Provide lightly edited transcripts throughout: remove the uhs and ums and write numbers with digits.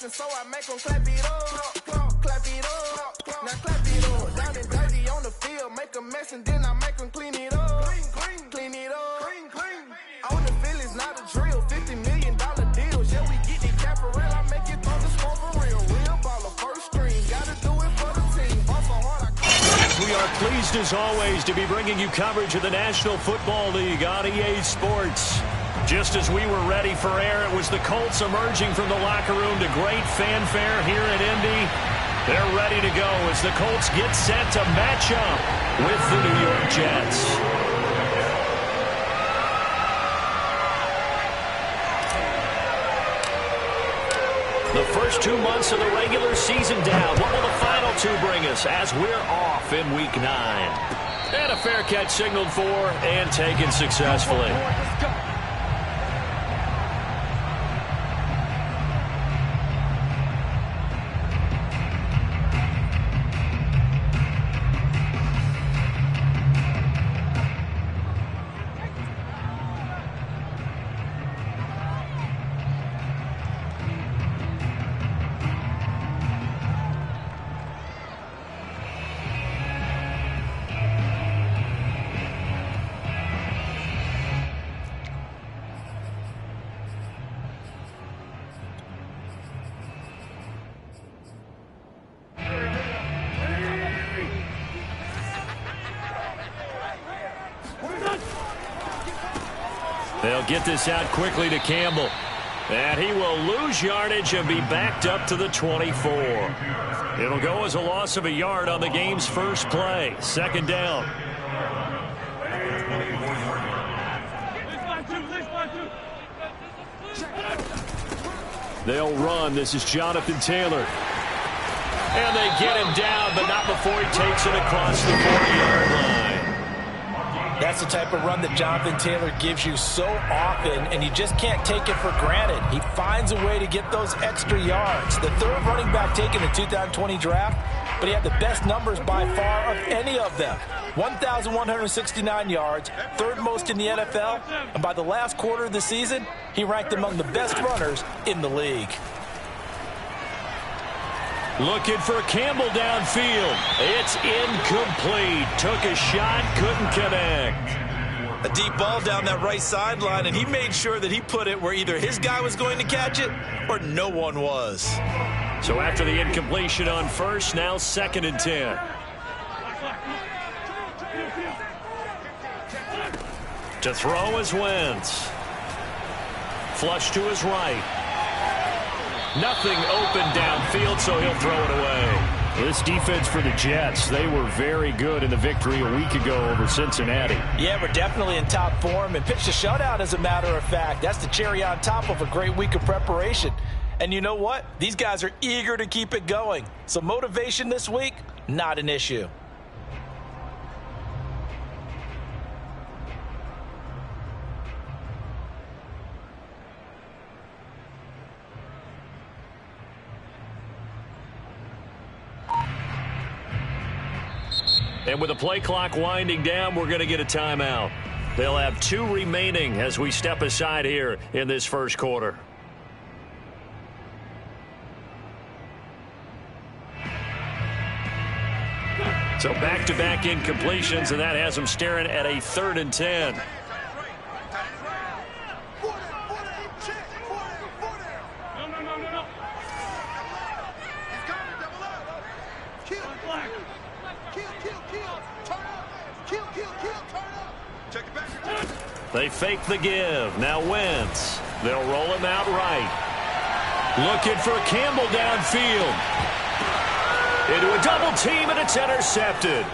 motion, so I make them clap it up. Clap it up. Now clap it up. Down and dirty on the field, make a mess and then I make them clean it up. Clean it up. On the field is not a drill. $50 million deals. Yeah, we get it cap for real. I make it throw the smoke for real. Real baller, first string. Gotta do it for the team. Ball so hard We are pleased as always to be bringing you coverage of the National Football League on EA Sports. Just as we were ready for air, it was the Colts emerging from the locker room to great fanfare here in Indy. They're ready to go as the Colts get set to match up with the New York Jets. The first 2 months of the regular season down. What will the final two bring us as we're off in Week 9? And a fair catch signaled for and taken successfully. They'll get this out quickly to Campbell. And he will lose yardage and be backed up to the 24. It'll go as a loss of a yard on the game's first play. Second down. They'll run. This is Jonathan Taylor. And they get him down, but not before he takes it across the 40-yard line. That's the type of run that Jonathan Taylor gives you so often, and you just can't take it for granted. He finds a way to get those extra yards. The third running back taken in the 2020 draft, but he had the best numbers by far of any of them. 1,169 yards, third most in the NFL, and by the last quarter of the season, he ranked among the best runners in the league. Looking for Campbell downfield. It's incomplete. Took a shot, couldn't connect. A deep ball down that right sideline, and he made sure that he put it where either his guy was going to catch it or no one was. So after the incompletion on first, now 2nd and 10. To throw is Wentz. Flush to his right. Nothing open downfield, so he'll throw it away. This defense for the Jets, they were very good in the victory a week ago over Cincinnati. Yeah, we're definitely in top form and pitched a shutout, as a matter of fact. That's the cherry on top of a great week of preparation. And you know what? These guys are eager to keep it going. So motivation this week, not an issue. And with the play clock winding down, we're going to get a timeout. They'll have 2 remaining as we step aside here in this first quarter. So back-to-back incompletions, and that has them staring at a 3rd and 10. They fake the give. Now Wentz. They'll roll him out right. Looking for Campbell downfield. Into a double team, and it's intercepted.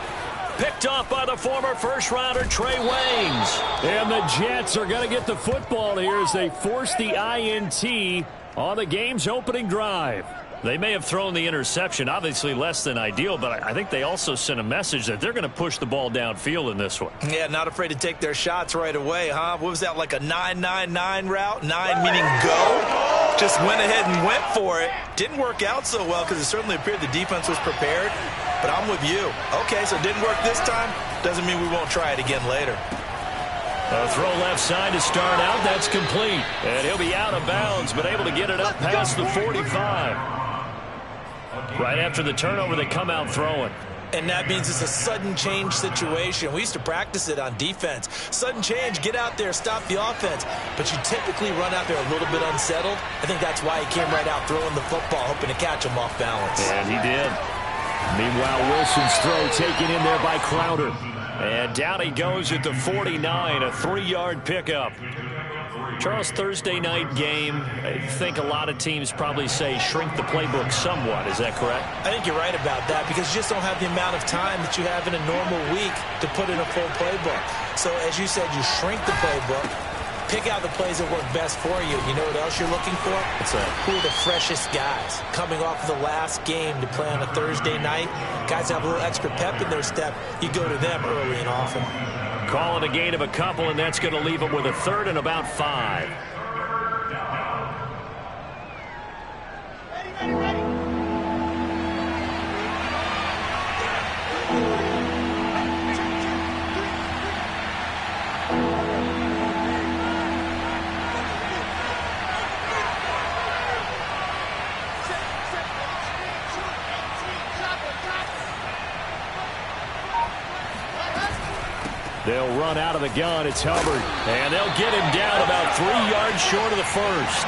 Picked off by the former first-rounder Trey Waynes. And the Jets are going to get the football here as they force the INT on the game's opening drive. They may have thrown the interception, obviously less than ideal, but I think they also sent a message that they're going to push the ball downfield in this one. Yeah, not afraid to take their shots right away, huh? What was that, like a 9-9-9 route? 9 meaning go? Just went ahead and went for it. Didn't work out so well because it certainly appeared the defense was prepared, but I'm with you. Okay, so it didn't work this time. Doesn't mean we won't try it again later. A throw left sign to start out. That's complete. And he'll be out of bounds, but able to get it up past the 45. Right after the turnover, they come out throwing. And that means it's a sudden change situation. We used to practice it on defense. Sudden change, get out there, stop the offense. But you typically run out there a little bit unsettled. I think that's why he came right out throwing the football, hoping to catch him off balance. And he did. Meanwhile, Wilson's throw taken in there by Crowder. And down he goes at the 49, a 3-yard pickup. Charles, Thursday night game, I think a lot of teams probably say shrink the playbook somewhat. Is that correct? I think you're right about that because you just don't have the amount of time that you have in a normal week to put in a full playbook. So as you said, you shrink the playbook, pick out the plays that work best for you. You know what else you're looking for? What's that? Who are the freshest guys coming off of the last game to play on a Thursday night? Guys have a little extra pep in their step. You go to them early and often. Calling a gain of a couple, and that's going to leave them with a 3rd and about 5. They'll run out of the gun. It's Hubbard. And they'll get him down about 3 yards short of the first.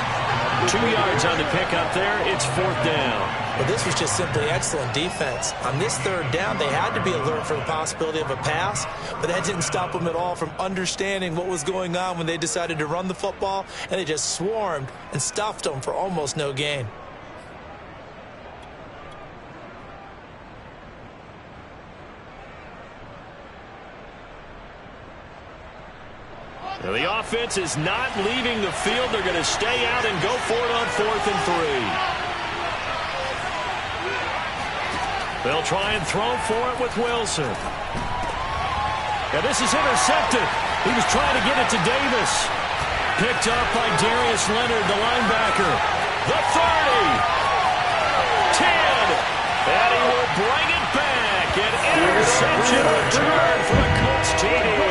2 yards on the pickup there. It's 4th down. Well, this was just simply excellent defense. On this 3rd down, they had to be alert for the possibility of a pass, but that didn't stop them at all from understanding what was going on when they decided to run the football, and they just swarmed and stuffed them for almost no gain. The offense is not leaving the field. They're going to stay out and go for it on 4th and 3. They'll try and throw for it with Wilson. And this is intercepted. He was trying to get it to Davis. Picked up by Darius Leonard, the linebacker. The 30. 10. And he will bring it back. An interception return for the Colts TD.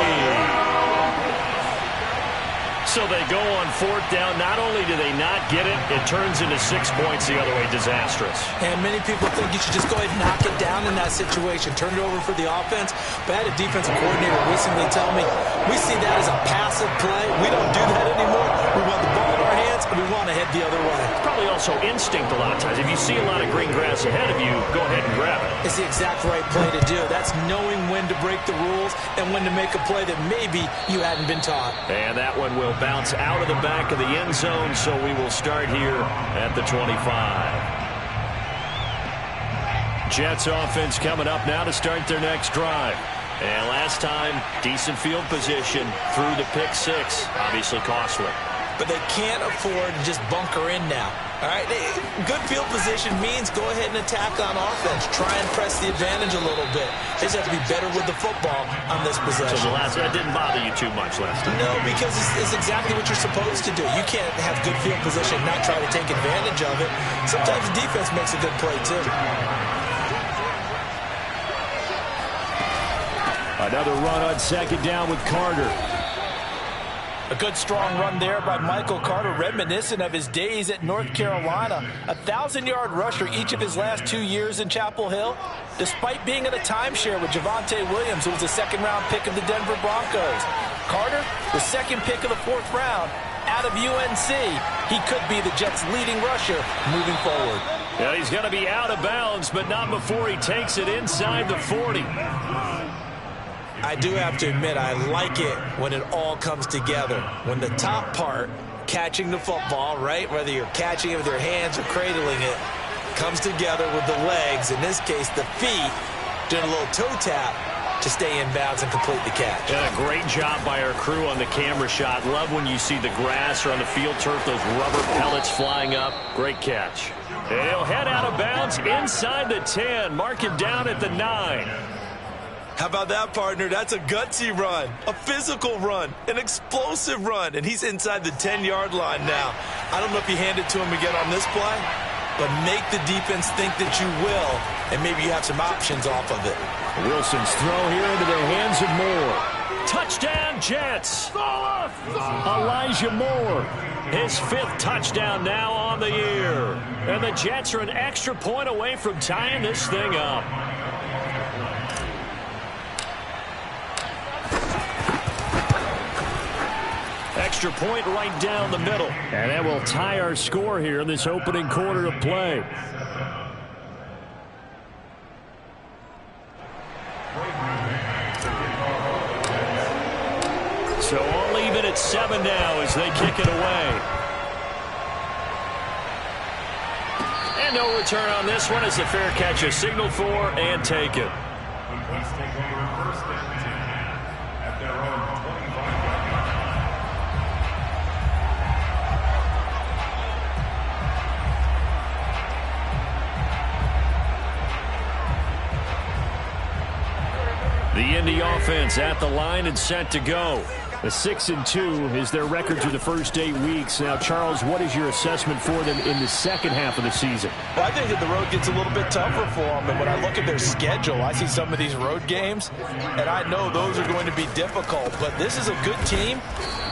So they go on 4th down. Not only do they not get it, it turns into 6 points the other way. Disastrous. And many people think you should just go ahead and knock it down in that situation. Turn it over for the offense. But I had a defensive coordinator recently tell me, we see that as a passive play. We don't do that anymore. We want the ball in our hands, and we want to head the other way. It's probably also instinct a lot of times. If you see a lot of green grass ahead of you, go ahead and grab it. It's the exact right play to do. That's knowing when to break the rules and when to make a play that maybe you hadn't been taught. And that one will bounce out of the back of the end zone, so we will start here at the 25. Jets offense coming up now to start their next drive. And last time, decent field position through the pick 6. Obviously costly. But they can't afford to just bunker in now. All right, good field position means go ahead and attack on offense. Try and press the advantage a little bit. They just have to be better with the football on this possession. So that didn't bother you too much last time? No, because it's exactly what you're supposed to do. You can't have good field position and not try to take advantage of it. Sometimes the defense makes a good play, too. Another run on 2nd down with Carter. A good strong run there by Michael Carter, reminiscent of his days at North Carolina. A 1,000-yard rusher each of his last 2 years in Chapel Hill, despite being in a timeshare with Javonte Williams, who was a 2nd-round pick of the Denver Broncos. Carter, the 2nd pick of the 4th round, out of UNC. He could be the Jets' leading rusher moving forward. Yeah, he's going to be out of bounds, but not before he takes it inside the 40. I do have to admit, I like it when it all comes together. When the top part, catching the football, right, whether you're catching it with your hands or cradling it, comes together with the legs, in this case the feet, doing a little toe tap to stay in bounds and complete the catch. And a great job by our crew on the camera shot. Love when you see the grass or on the field turf, those rubber pellets flying up. Great catch. And he'll head out of bounds inside the 10. Mark him down at the 9. How about that, partner? That's a gutsy run, a physical run, an explosive run, and he's inside the 10-yard line now. I don't know if you hand it to him again on this play, but make the defense think that you will, and maybe you have some options off of it. Wilson's throw here into the hands of Moore. Touchdown, Jets. Elijah Moore, his 5th touchdown now on the year. And the Jets are an extra point away from tying this thing up. Extra point right down the middle. And that will tie our score here in this opening quarter of play. So all even at 7 now as they kick it away. And no return on this one as the fair catch is signaled for and taken. The Indy offense at the line and set to go. A 6-2 is their record through the first 8 weeks. Now, Charles, what is your assessment for them in the second half of the season? Well, I think that the road gets a little bit tougher for them. And when I look at their schedule, I see some of these road games, and I know those are going to be difficult. But this is a good team,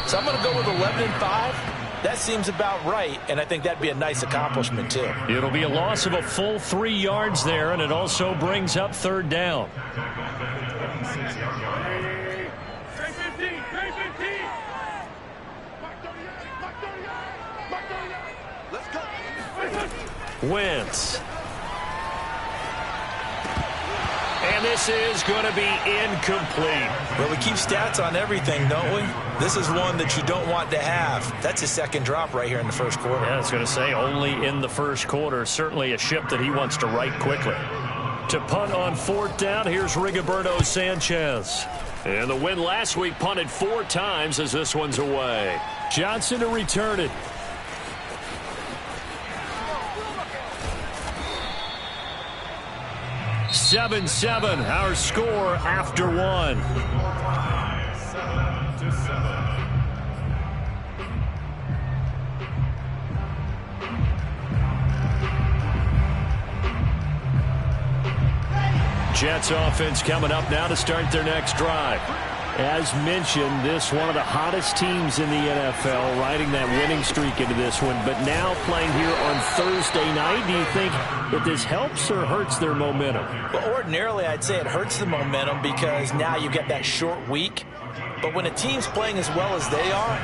so I'm going to go with 11-5. That seems about right, and I think that'd be a nice accomplishment, too. It'll be a loss of a full 3 yards there, and it also brings up 3rd down. Wentz. And this is going to be incomplete. Well, we keep stats on everything, don't we? This is one that you don't want to have. That's his 2nd drop right here in the first quarter. Yeah, I was going to say only in the first quarter. Certainly a ship that he wants to right quickly. To punt on 4th down, here's Rigoberto Sanchez. And the win last week punted 4 times as this one's away. Johnson to return it. 7-7, our score after 1. Jets offense coming up now to start their next drive. As mentioned, this one of the hottest teams in the NFL, riding that winning streak into this one, but now playing here on Thursday night. Do you think that this helps or hurts their momentum? Well, ordinarily, I'd say it hurts the momentum because now you get that short week. But when a team's playing as well as they are,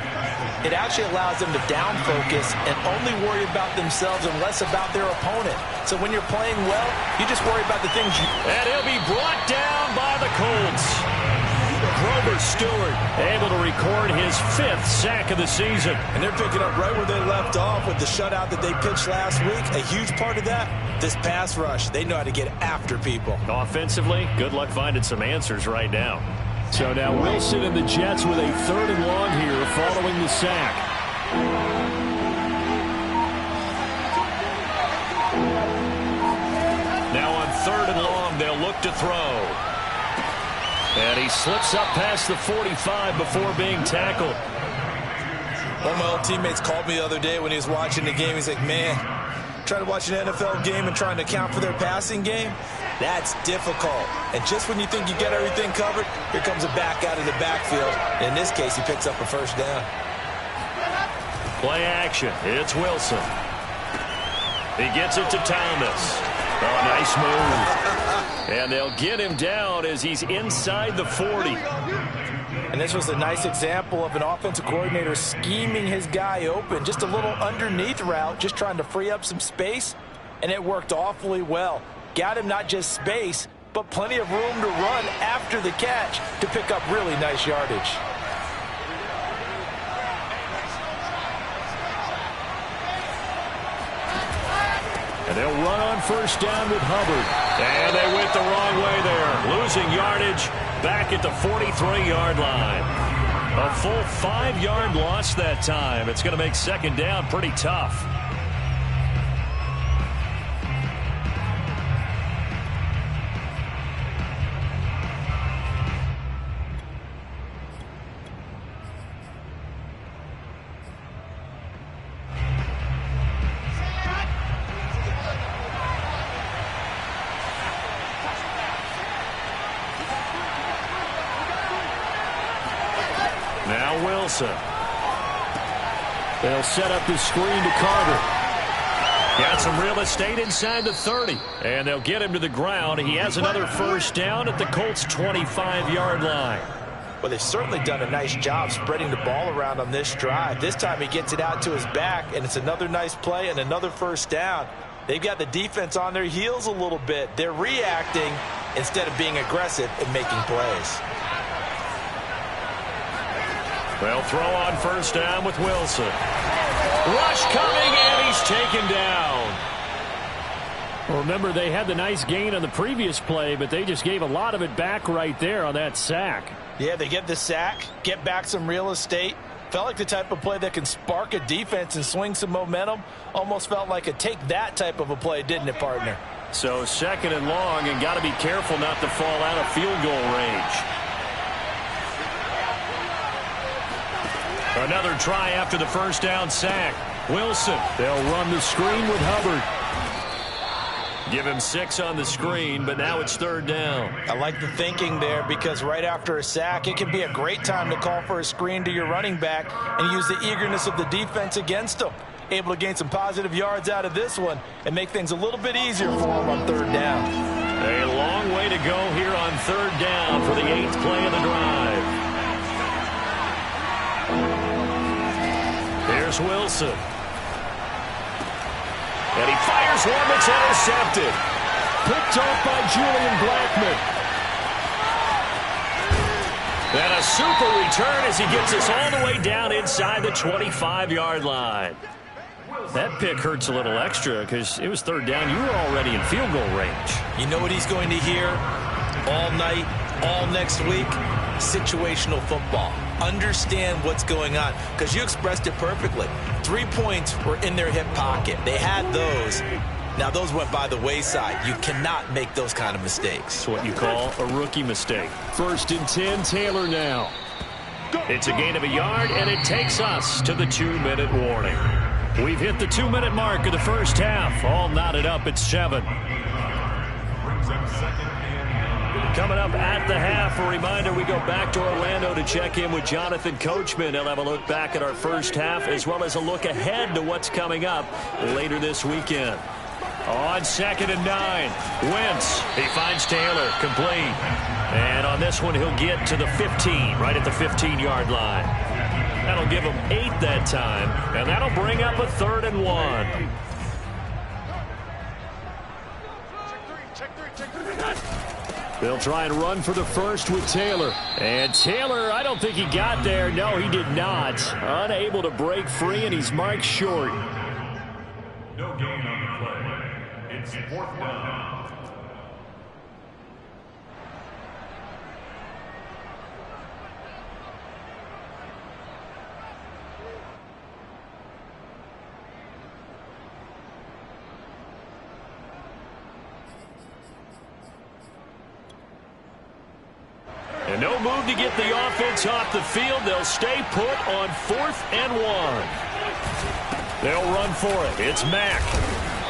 it actually allows them to down focus and only worry about themselves and less about their opponent. So when you're playing well, you just worry about the things you... And he'll be brought down by the Colts. Grover Stewart able to record his 5th sack of the season. And they're picking up right where they left off with the shutout that they pitched last week. A huge part of that, this pass rush. They know how to get after people. Offensively, good luck finding some answers right now. So now Wilson and the Jets with a 3rd and long here following the sack. Now on 3rd and long, they'll look to throw. And he slips up past the 45 before being tackled. One of my old teammates called me the other day when he was watching the game. He's like, man, trying to watch an NFL game and trying to account for their passing game, that's difficult. And just when you think you get everything covered, here comes a back out of the backfield. In this case, he picks up a 1st down. Play action. It's Wilson. He gets it to Thomas. Oh, nice move. And they'll get him down as he's inside the 40. And this was a nice example of an offensive coordinator scheming his guy open. Just a little underneath route, just trying to free up some space. And it worked awfully well. Got him not just space, but plenty of room to run after the catch to pick up really nice yardage. And they'll run on 1st down with Hubbard. And they went the wrong way there. Losing yardage back at the 43-yard line. A full 5-yard loss that time. It's going to make 2nd down pretty tough. Now Wilson. They'll set up the screen to Carter. Got some real estate inside the 30. And they'll get him to the ground. He has another first down at the Colts' 25-yard line. Well, they've certainly done a nice job spreading the ball around on this drive. This time he gets it out to his back, and it's another nice play and another first down. They've got the defense on their heels a little bit. They're reacting instead of being aggressive and making plays. They'll throw on first down with Wilson. Rush coming, and he's taken down. Well, remember, they had the nice gain on the previous play, but they just gave a lot of it back right there on that sack. Yeah, they get the sack, get back some real estate. Felt like the type of play that can spark a defense and swing some momentum. Almost felt like a take-that type of a play, didn't it, partner? So second and long, and got to be careful not to fall out of field goal range. Another try after the first down sack. Wilson. They'll run the screen with Hubbard. Give him 6 on the screen, but now it's third down. I like the thinking there because right after a sack, it can be a great time to call for a screen to your running back and use the eagerness of the defense against them. Able to gain some positive yards out of this one and make things a little bit easier for them on third down. A long way to go here on third down for the 8th play of the drive. Here's Wilson. And he fires one that's intercepted. Picked off by Julian Blackmon. And a super return as he gets us all the way down inside the 25-yard line. That pick hurts a little extra because it was third down. You were already in field goal range. You know what he's going to hear all night, all next week? Situational football. Understand what's going on because you expressed it perfectly. 3 points were in their hip pocket. They had those. Now those went by the wayside. You cannot make those kind of mistakes. It's what you call a rookie mistake. 1st and 10, Taylor now. It's a gain of a yard, and it takes us to the 2-minute warning. We've hit the 2-minute mark of the first half. All knotted up at 7. Coming up at the half, a reminder, we go back to Orlando to check in with Jonathan Coachman. He'll have a look back at our first half as well as a look ahead to what's coming up later this weekend. On 2nd and 9, Wentz. He finds Taylor, complete. And on this one, he'll get to the 15, right at the 15-yard line. That'll give him 8 that time, and that'll bring up a 3rd and 1. They'll try and run for the first with Taylor. And Taylor, I don't think he got there. No, he did not. Unable to break free, and he's marked short. No gain on the play. It's 4th down. And no move to get the offense off the field. They'll stay put on 4th and 1. They'll run for it. It's Mack.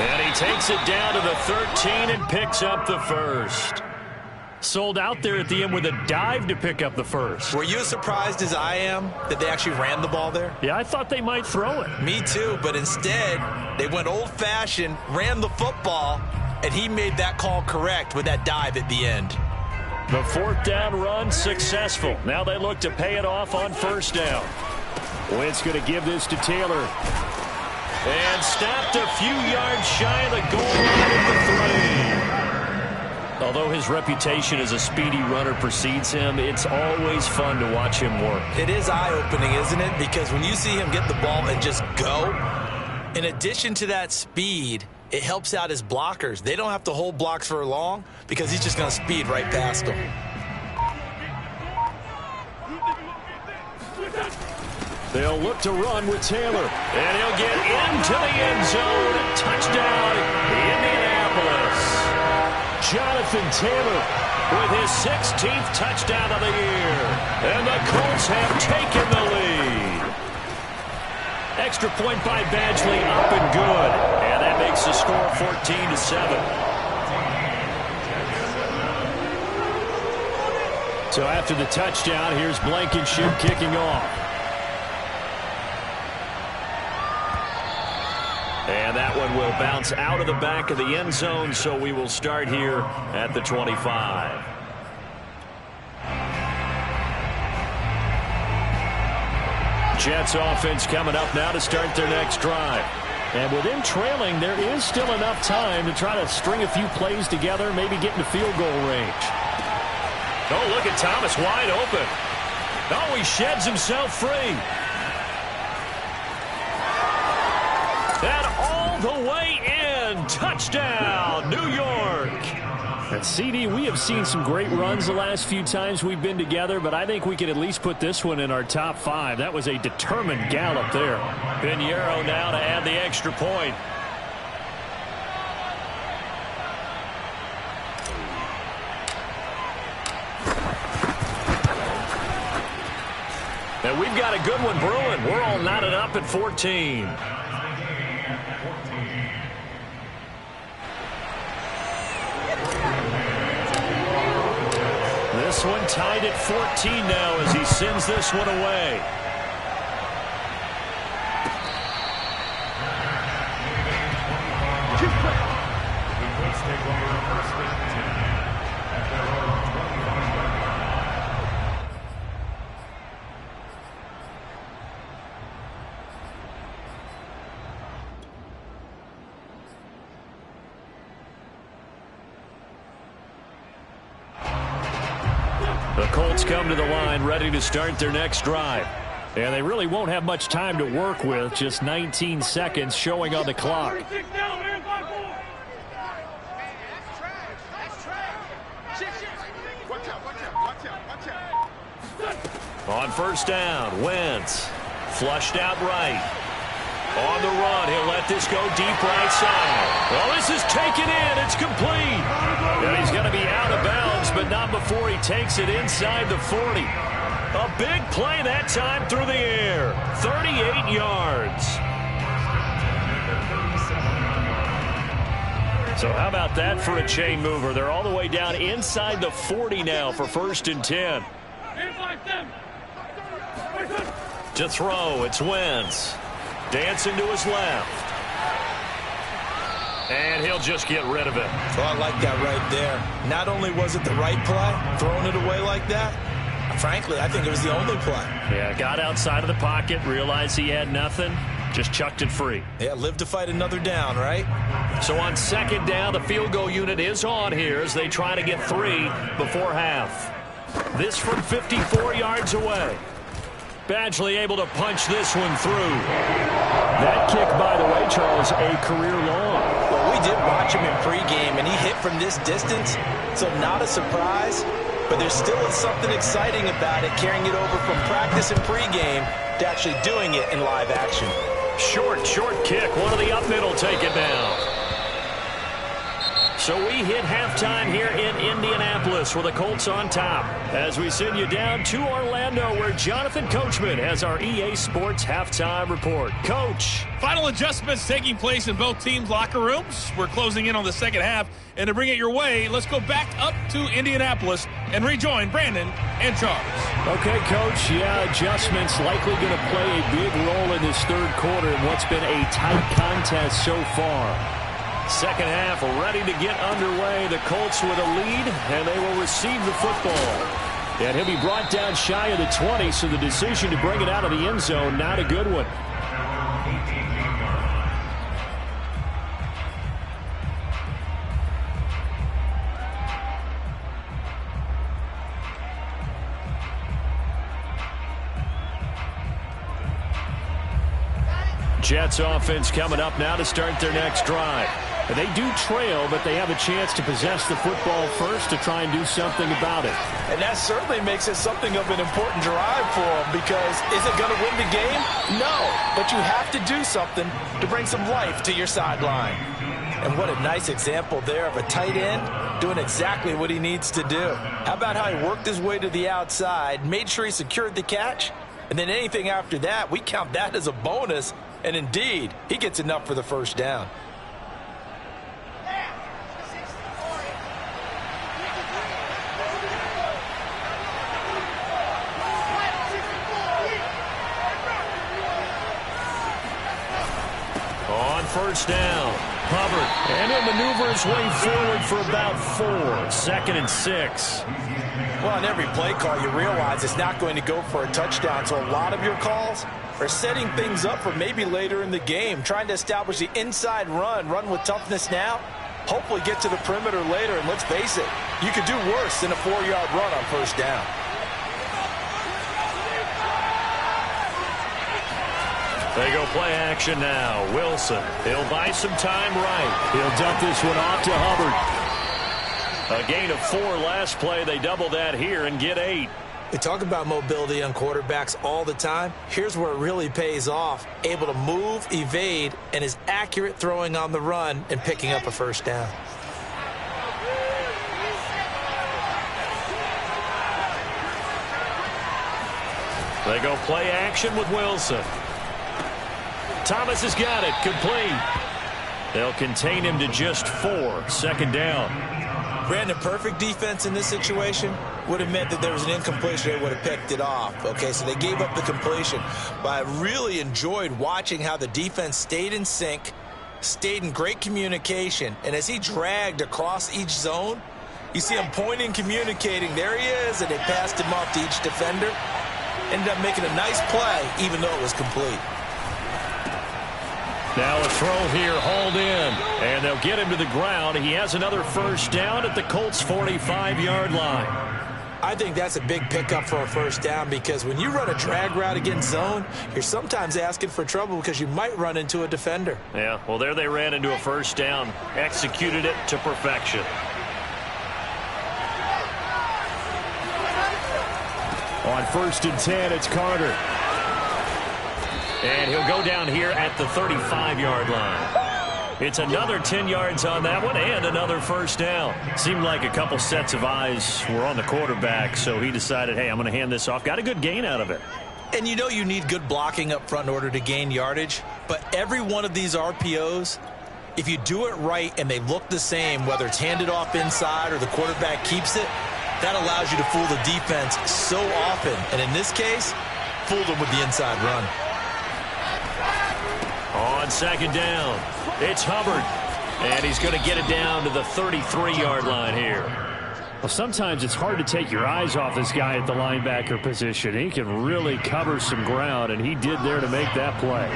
And he takes it down to the 13 and picks up the first. Sold out there at the end with a dive to pick up the first. Were you as surprised as I am that they actually ran the ball there? Yeah, I thought they might throw it. Me too, but instead they went old-fashioned, ran the football, and he made that call correct with that dive at the end. The 4th down run successful. Now they look to pay it off on first down. Wentz going to give this to Taylor. And stopped a few yards shy of the goal line at the 3. Although his reputation as a speedy runner precedes him, it's always fun to watch him work. It is eye-opening, isn't it? Because when you see him get the ball and just go, in addition to that speed, it helps out his blockers. They don't have to hold blocks for long because he's just going to speed right past them. They'll look to run with Taylor. And he'll get into the end zone. Touchdown, Indianapolis. Jonathan Taylor with his 16th touchdown of the year. And the Colts have taken the lead. Extra point by Badgley, up and good. And that makes the score 14-7. So after the touchdown, here's Blankenship kicking off. And that one will bounce out of the back of the end zone, so we will start here at the 25. Jets offense coming up now to start their next drive. And with them trailing, there is still enough time to try to string a few plays together, maybe get into field goal range. Oh, look at Thomas wide open. Oh, he sheds himself free. And all the way in. Touchdown, New York. And CD, we have seen some great runs the last few times we've been together, but I think we can at least put this one in our top 5. That was a determined gallop there. Pinheiro now to add the extra point. And we've got a good one brewing. We're all knotted up at 14. This one tied at 14 now as he sends this one away. Let's take over first and 10 at their own 25. The Colts come to the line ready to start their next drive. And they really won't have much time to work with, just 19 seconds showing on the clock. On first down, Wentz flushed out right. On the run, he'll let this go deep right side. Well, this is taken in. It's complete. And he's going to be out of bounds, but not before he takes it inside the 40. A big play that time through the air. 38 yards. So how about that for a chain mover? They're all the way down inside the 40 now for first and 10. To throw, it's Wentz. Dancing to his left. And he'll just get rid of it. Well, I like that right there. Not only was it the right play, throwing it away like that, frankly, I think it was the only play. Yeah, got outside of the pocket, realized he had nothing, just chucked it free. Yeah, live to fight another down, right? So on second down, the field goal unit is on here as they try to get 3 before half. This from 54 yards away. Badgley able to punch this one through. That kick, by the way, Charles, a career long. Well, we did watch him in pregame, and he hit from this distance, so not a surprise. But there still is something exciting about it, carrying it over from practice and pregame to actually doing it in live action. Short kick. One of the up middle take it down. So we hit halftime here in Indianapolis with the Colts on top as we send you down to Orlando where Jonathan Coachman has our EA Sports halftime report. Coach. Final adjustments taking place in both teams' locker rooms. We're closing in on the second half. And to bring it your way, let's go back up to Indianapolis and rejoin Brandon and Charles. Okay, Coach. Yeah, adjustments likely going to play a big role in this third quarter in what's been a tight contest so far. Second half ready to get underway. The Colts with a lead, and they will receive the football. And he'll be brought down shy of the 20, so the decision to bring it out of the end zone, not a good one. Jets offense coming up now to start their next drive. They do trail, but they have a chance to possess the football first to try and do something about it. And that certainly makes it something of an important drive for them because is it going to win the game? No, but you have to do something to bring some life to your sideline. And what a nice example there of a tight end doing exactly what he needs to do. How about how he worked his way to the outside, made sure he secured the catch, and then anything after that, we count that as a bonus. And indeed, he gets enough for the first down. first down. Hubbard, and he'll maneuver his way forward for about 4. 2nd and 6. Well, on every play call, you realize it's not going to go for a touchdown, so a lot of your calls are setting things up for maybe later in the game, trying to establish the inside run with toughness now, hopefully get to the perimeter later, and let's face it, you could do worse than a 4-yard run on first down. They go play action now. Wilson, he'll buy some time right. He'll dump this one off to Hubbard. A gain of 4 last play. They double that here and get 8. We talk about mobility on quarterbacks all the time. Here's where it really pays off. Able to move, evade, and is accurate throwing on the run and picking up a first down. They go play action with Wilson. Thomas has got it. Complete. They'll contain him to just 4. 2nd down. Brandon, perfect defense in this situation would have meant that there was an incompletion. They would have picked it off. Okay, so they gave up the completion. But I really enjoyed watching how the defense stayed in sync, stayed in great communication. And as he dragged across each zone, you see him pointing, communicating. There he is, and they passed him off to each defender. Ended up making a nice play, even though it was complete. Now a throw here, hauled in, and they'll get him to the ground. He has another first down at the Colts' 45-yard line. I think that's a big pickup for a first down because when you run a drag route against zone, you're sometimes asking for trouble because you might run into a defender. Yeah, well, there they ran into a first down, executed it to perfection. On 1st and 10, it's Carter. And he'll go down here at the 35-yard line. It's another 10 yards on that one and another first down. Seemed like a couple sets of eyes were on the quarterback, so he decided, hey, I'm going to hand this off. Got a good gain out of it. And you know you need good blocking up front in order to gain yardage. But every one of these RPOs, if you do it right and they look the same, whether it's handed off inside or the quarterback keeps it, that allows you to fool the defense so often. And in this case, fooled them with the inside run. On 2nd down, it's Hubbard, and he's going to get it down to the 33-yard line here. Well, sometimes it's hard to take your eyes off this guy at the linebacker position. He can really cover some ground, and he did there to make that play.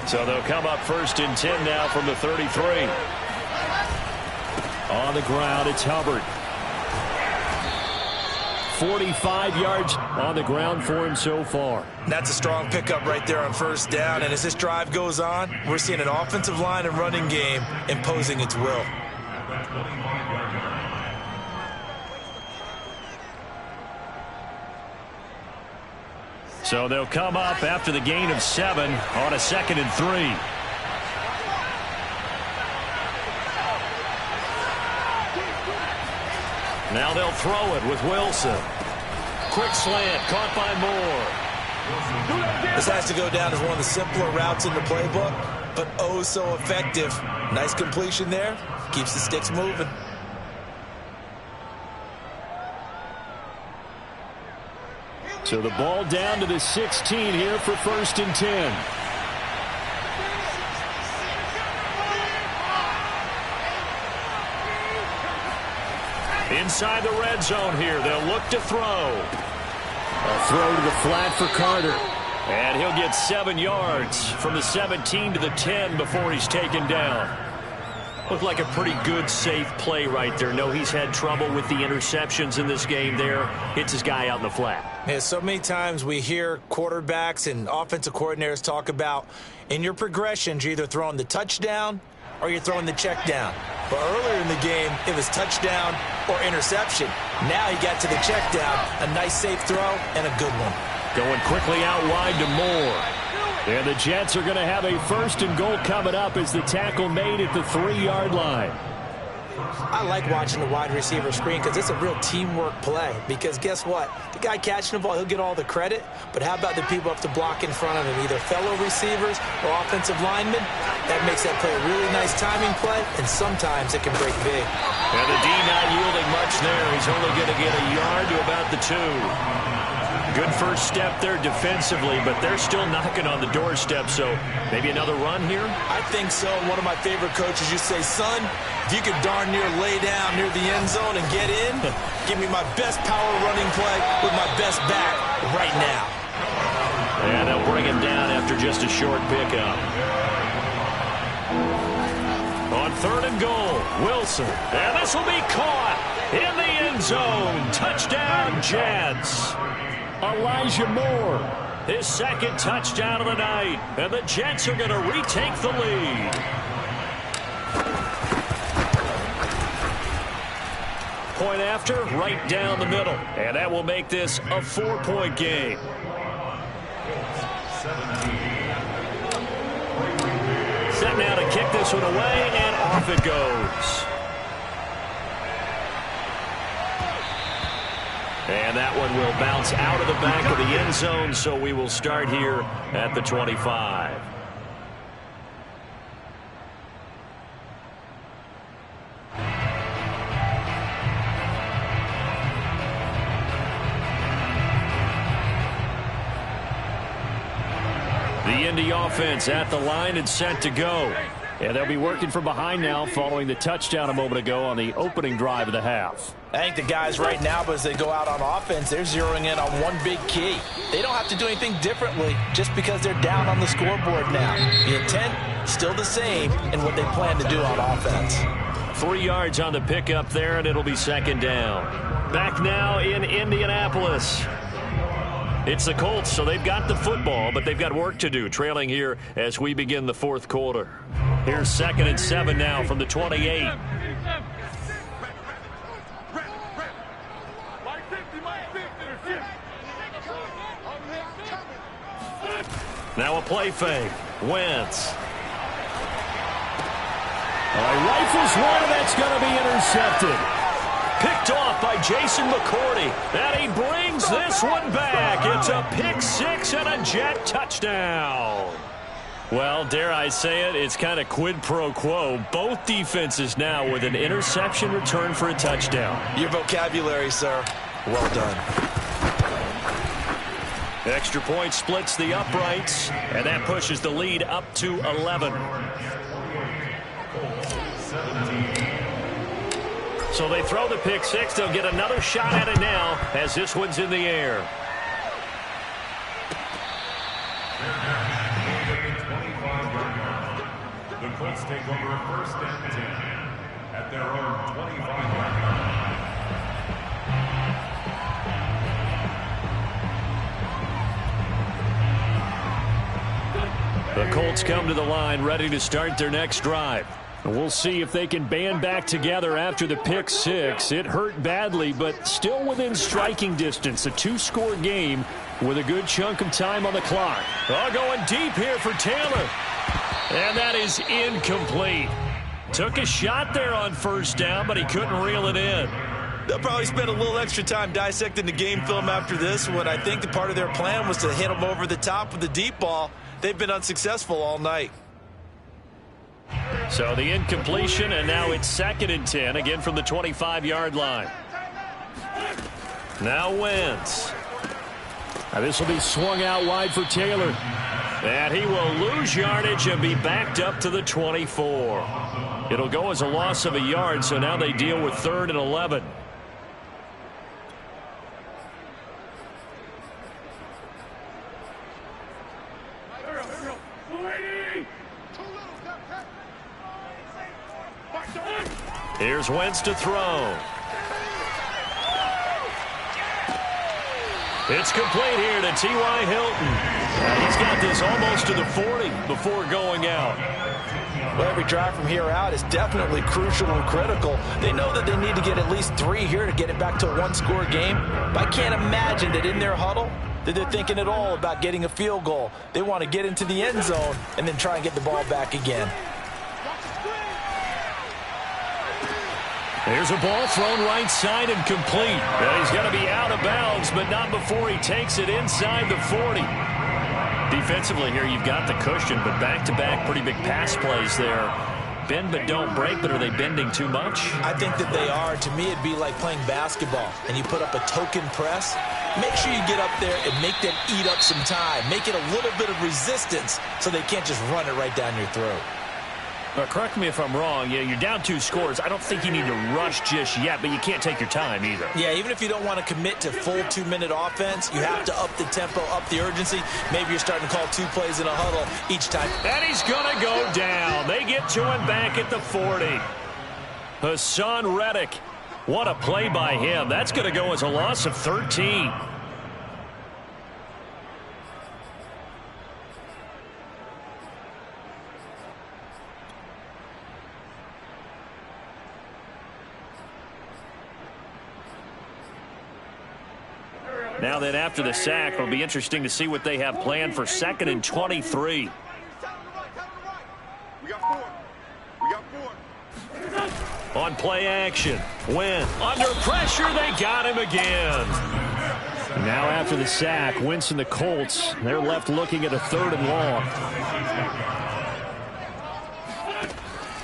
So they'll come up 1st and 10 now from the 33. On the ground, it's Hubbard. 45 yards on the ground for him so far. That's a strong pickup right there on first down. And as this drive goes on, we're seeing an offensive line and running game imposing its will. So they'll come up after the gain of 7 on a 2nd and 3. Now they'll throw it with Wilson. Quick slant, caught by Moore. This has to go down as one of the simpler routes in the playbook, but oh so effective. Nice completion there. Keeps the sticks moving. So the ball down to the 16 here for 1st and 10. Inside the red zone here, they'll look to throw. A throw to the flat for Carter. And he'll get 7 yards from the 17 to the 10 before he's taken down. Looked like a pretty good, safe play right there. No, he's had trouble with the interceptions in this game there. Hits his guy out in the flat. Yeah, so many times we hear quarterbacks and offensive coordinators talk about in your progressions, you're either throwing the touchdown or you're throwing the check down. But earlier in the game, it was touchdown or interception. Now he got to the check down. A nice safe throw and a good one. Going quickly out wide to Moore. And the Jets are going to have a 1st and goal coming up as the tackle made at the 3-yard line. I like watching the wide receiver screen because it's a real teamwork play. Because guess what? The guy catching the ball, he'll get all the credit. But how about the people up to block in front of him, either fellow receivers or offensive linemen? That makes that play a really nice timing play, and sometimes it can break big. And the D not yielding much there. He's only going to get a yard to about the 2. Good first step there defensively, but they're still knocking on the doorstep, so maybe another run here? I think so. One of my favorite coaches used to say, son, if you could darn near lay down near the end zone and get in, give me my best power running play with my best back right now. And they'll bring him down after just a short pickup. On 3rd and goal, Wilson. And this will be caught in the end zone. Touchdown, Jets. Elijah Moore, his 2nd touchdown of the night. And the Jets are going to retake the lead. Point after, right down the middle. And that will make this a 4-point game. Set now to kick this one away, and off it goes. And that one will bounce out of the back of the end zone, so we will start here at the 25. The Indy offense at the line and set to go. And they'll be working from behind now following the touchdown a moment ago on the opening drive of the half. I think the guys right now, as they go out on offense, they're zeroing in on one big key. They don't have to do anything differently just because they're down on the scoreboard now. The intent, still the same in what they plan to do on offense. 3 yards on the pickup there, and it'll be 2nd down. Back now in Indianapolis. It's the Colts, so they've got the football, but they've got work to do, trailing here as we begin the 4th quarter. Here's 2nd and 7 now from the 28. Now a play fake. Wentz. Rifles one, that's going to be intercepted. Picked off by Jason McCourty. And he brings this one back. It's a pick-6 and a Jet touchdown. Well, dare I say it, it's kind of quid pro quo. Both defenses now with an interception return for a touchdown. Your vocabulary, sir. Well done. Extra point splits the uprights, and that pushes the lead up to 11. So they throw the pick-6. They'll get another shot at it now as this one's in the air. The Colts take over 1st and 10 at their own 25-yard line. The Colts come to the line ready to start their next drive. We'll see if they can band back together after the pick-6. It hurt badly, but still within striking distance. A 2-score game with a good chunk of time on the clock. Oh, going deep here for Taylor. And that is incomplete. Took a shot there on 1st down, but he couldn't reel it in. They'll probably spend a little extra time dissecting the game film after this one. I think the part of their plan was to hit them over the top with the deep ball. They've been unsuccessful all night. So the incompletion, and now it's 2nd and 10, again from the 25-yard line. Now Wentz. Now this will be swung out wide for Taylor. And he will lose yardage and be backed up to the 24. It'll go as a loss of a yard, so now they deal with 3rd and 11. Here's Wentz to throw. It's complete here to T.Y. Hilton. He's got this almost to the 40 before going out. Well, every drive from here out is definitely crucial and critical. They know that they need to get at least 3 here to get it back to a 1-score game. But I can't imagine that in their huddle that they're thinking at all about getting a field goal. They want to get into the end zone and then try and get the ball back again. There's a ball thrown right side and complete. He's going to be out of bounds, but not before he takes it inside the 40. Defensively here, you've got the cushion, but back-to-back pretty big pass plays there. bend but don't break, but are they bending too much? I think that they are. To me, it'd be like playing basketball, and you put up a token press. Make sure you get up there and make them eat up some time. Make it a little bit of resistance so they can't just run it right down your throat. But correct me if I'm wrong. Yeah, you're down 2 scores. I don't think you need to rush just yet, but you can't take your time either. Yeah, even if you don't want to commit to full 2-minute offense, you have to up the tempo, up the urgency. Maybe you're starting to call 2 plays in a huddle each time. And he's going to go down. They get to him back at the 40. Hassan Reddick. What a play by him. That's going to go as a loss of 13. Now then, after the sack, it'll be interesting to see what they have planned for 2nd and 23. On play action. Wentz under pressure. They got him again. Now after the sack, Wentz and the Colts, they're left looking at a 3rd and long.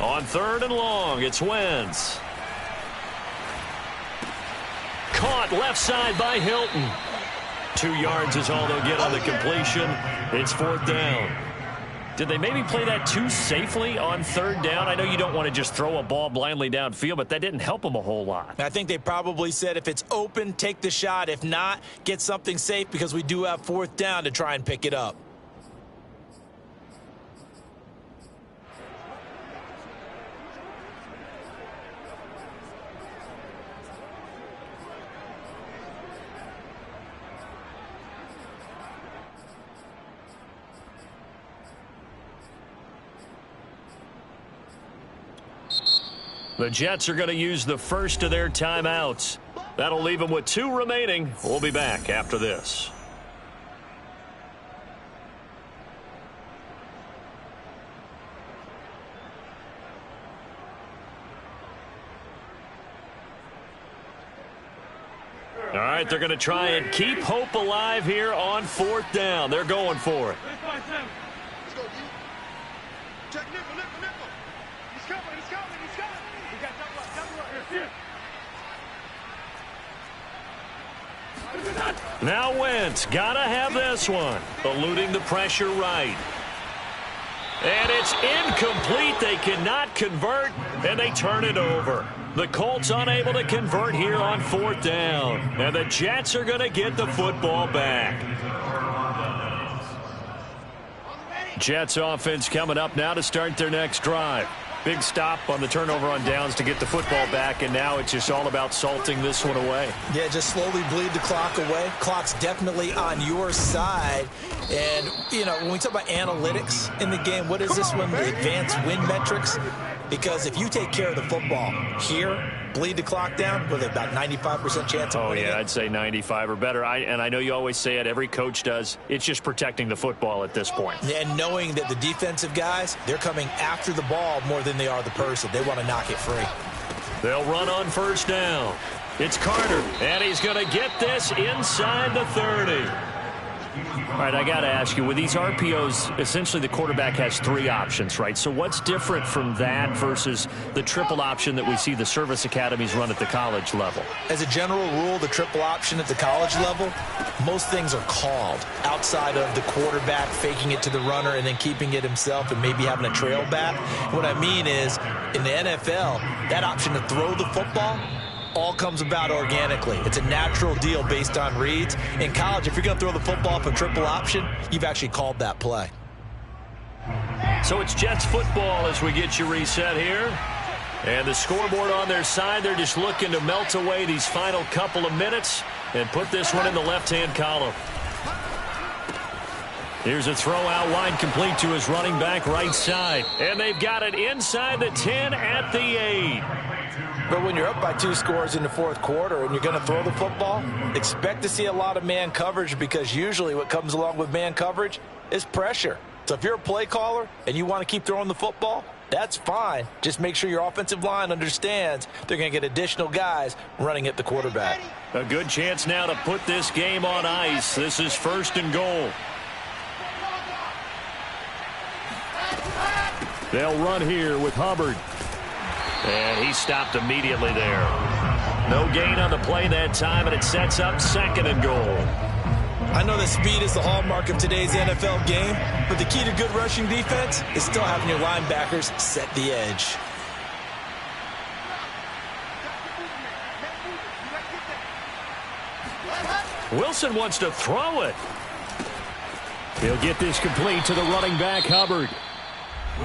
On 3rd and long, it's Wentz. Caught left side by Hilton. 2 yards is all they'll get on the completion. It's 4th down. Did they maybe play that too safely on 3rd down? I know you don't want to just throw a ball blindly downfield, but that didn't help them a whole lot. I think they probably said if it's open, take the shot. If not, get something safe because we do have 4th down to try and pick it up. The Jets are going to use the first of their timeouts. That'll leave them with 2 remaining. We'll be back after this. All right, they're going to try and keep hope alive here on 4th down. They're going for it. Now Wentz, gotta have this one. Eluding the pressure right. And it's incomplete. They cannot convert, and they turn it over. The Colts unable to convert here on 4th down. And the Jets are going to get the football back. Jets offense coming up now to start their next drive. Big stop on the turnover on downs to get the football back, and now it's just all about salting this one away. Yeah, just slowly bleed the clock away. Clock's definitely on your side. And, you know, when we talk about analytics in the game, what is this one? The advanced win metrics? Because if you take care of the football here, bleed the clock down, with about 95% chance of winning. Oh, yeah, I'd say 95 or better. And I know you always say it, every coach does. It's just protecting the football at this point. And knowing that the defensive guys, they're coming after the ball more than they are the person. They want to knock it free. They'll run on 1st down. It's Carter, and he's going to get this inside the 30. All right, I got to ask you, with these RPOs, essentially the quarterback has 3 options, right? So what's different from that versus the triple option that we see the service academies run at the college level? As a general rule, the triple option at the college level, most things are called outside of the quarterback faking it to the runner and then keeping it himself and maybe having a trail back. What I mean is, in the NFL, that option to throw the football all comes about organically. It's a natural deal based on reads. In college, if you're going to throw the football for triple option, you've actually called that play. So it's Jets football as we get you reset here. And the scoreboard on their side, they're just looking to melt away these final couple of minutes and put this one in the left-hand column. Here's a throw out wide, complete to his running back right side. And they've got it inside the 10 at the 8. But when you're up by 2 scores in the 4th quarter and you're going to throw the football, expect to see a lot of man coverage, because usually what comes along with man coverage is pressure. So if you're a play caller and you want to keep throwing the football, that's fine. Just make sure your offensive line understands they're going to get additional guys running at the quarterback. A good chance now to put this game on ice. This is 1st and goal. They'll run here with Hubbard. And he stopped immediately there. No gain on the play that time, and it sets up 2nd and goal. I know that speed is the hallmark of today's NFL game, but the key to good rushing defense is still having your linebackers set the edge. Wilson wants to throw it. He'll get this complete to the running back, Hubbard.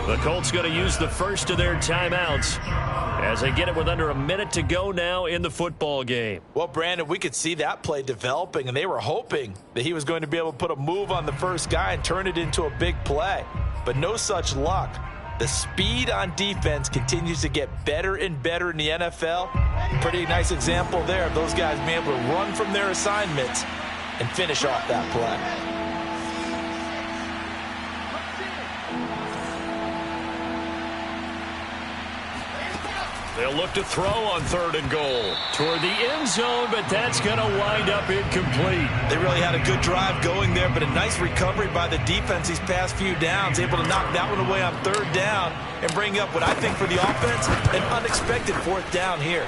The Colts going to use the first of their timeouts as they get it with under a minute to go now in the football game. Well, Brandon, we could see that play developing, and they were hoping that he was going to be able to put a move on the first guy and turn it into a big play. But no such luck. The speed on defense continues to get better and better in the NFL. Pretty nice example there of those guys being able to run from their assignments and finish off that play. They'll look to throw on 3rd and goal toward the end zone, but that's going to wind up incomplete. They really had a good drive going there, but a nice recovery by the defense these past few downs, able to knock that one away on 3rd down and bring up what I think for the offense, an unexpected 4th down here.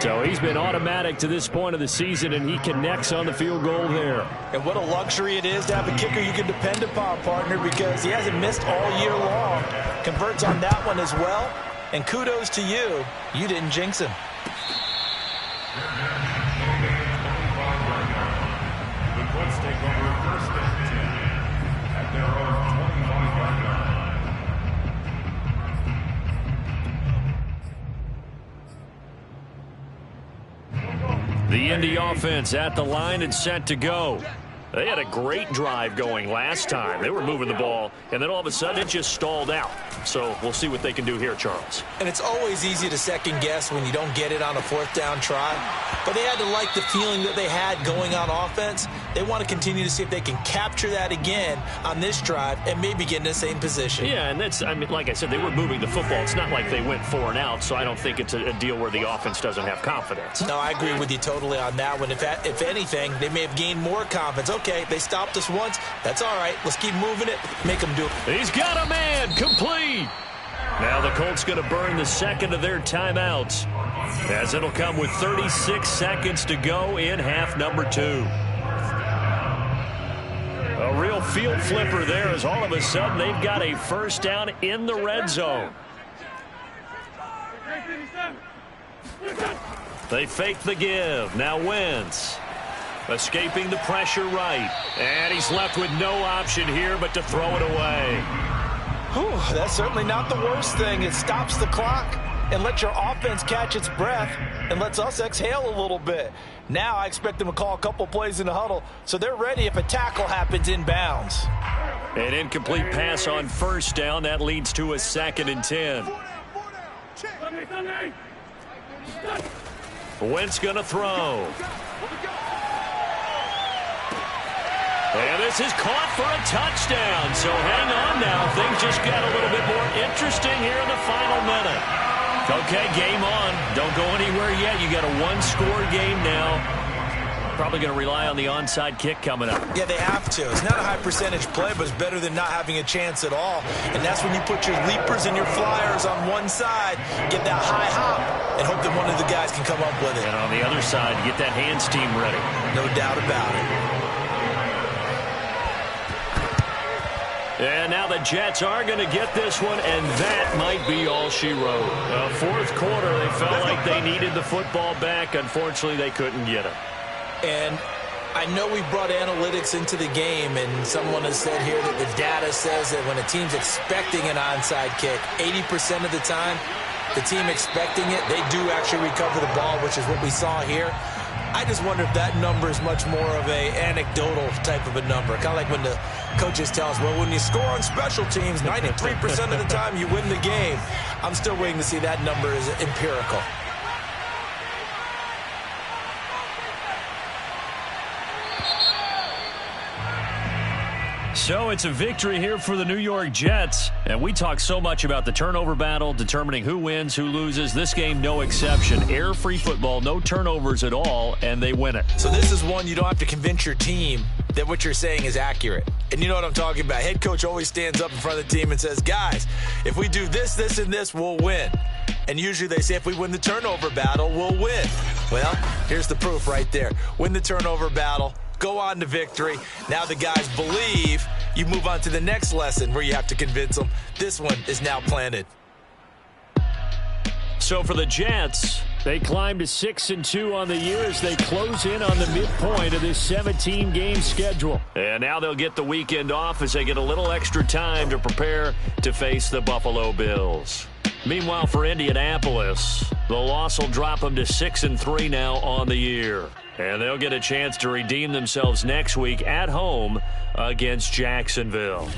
So he's been automatic to this point of the season, and he connects on the field goal there. And what a luxury it is to have a kicker you can depend upon, partner, because he hasn't missed all year long. Converts on that one as well. And kudos to you. You didn't jinx him. The Colts take over 1st and 10 at their own 25-yard line. The Indy offense at the line and set to go. They had a great drive going last time. They were moving the ball, and then all of a sudden it just stalled out. So we'll see what they can do here, Charles. And it's always easy to second guess when you don't get it on a 4th down try. But they had to like the feeling that they had going on offense. They want to continue to see if they can capture that again on this drive and maybe get in the same position. Yeah, and that's, I mean, like I said, they were moving the football. It's not like they went 4 and out, so I don't think it's a deal where the offense doesn't have confidence. No, I agree with you totally on that one. If anything, they may have gained more confidence. Okay, they stopped us once. That's all right. Let's keep moving it. Make them do it. He's got a man. Complete. Now the Colts going to burn the 2nd of their timeouts, as it'll come with 36 seconds to go in half number 2. A real field flipper there, as all of a sudden they've got a 1st down in the red zone. They fake the give. Now Wentz escaping the pressure right. And he's left with no option here but to throw it away. Whew, that's certainly not the worst thing. It stops the clock and lets your offense catch its breath and lets us exhale a little bit. Now I expect them to call a couple plays in the huddle so they're ready if a tackle happens inbounds. An incomplete pass on 1st down. That leads to a 2nd and 10. Wentz going to throw. And this is caught for a touchdown. So hang on now. Things just got a little bit more interesting here in the final minute. Okay, game on. Don't go anywhere yet. You got a 1-score game now. Probably going to rely on the onside kick coming up. Yeah, they have to. It's not a high percentage play, but it's better than not having a chance at all. And that's when you put your leapers and your flyers on one side, get that high hop, and hope that one of the guys can come up with it. And on the other side, get that hands team ready. No doubt about it. And now the Jets are going to get this one, and that might be all she wrote. 4th quarter, they felt like they needed the football back. Unfortunately, they couldn't get it. And I know we brought analytics into the game, and someone has said here that the data says that when a team's expecting an onside kick, 80% of the time, the team expecting it, they do actually recover the ball, which is what we saw here. I just wonder if that number is much more of a anecdotal type of a number. Kind of like when the coaches tell us, well, when you score on special teams, 93% of the time you win the game. I'm still waiting to see that number is empirical. So it's a victory here for the New York Jets. And we talk so much about the turnover battle, determining who wins, who loses. This game, no exception. Air-free football, no turnovers at all, and they win it. So this is one you don't have to convince your team that what you're saying is accurate. And you know what I'm talking about. Head coach always stands up in front of the team and says, guys, if we do this, this, and this, we'll win. And usually they say if we win the turnover battle, we'll win. Well, here's the proof right there. Win the turnover battle, go on to victory. Now the guys believe. You move on to the next lesson where you have to convince them. This one is now planted. So for the Jets, they climb to 6-2 on the year as they close in on the midpoint of this 17-game schedule. And now they'll get the weekend off as they get a little extra time to prepare to face the Buffalo Bills. Meanwhile, for Indianapolis, the loss will drop them to 6-3 now on the year. And they'll get a chance to redeem themselves next week at home against Jacksonville.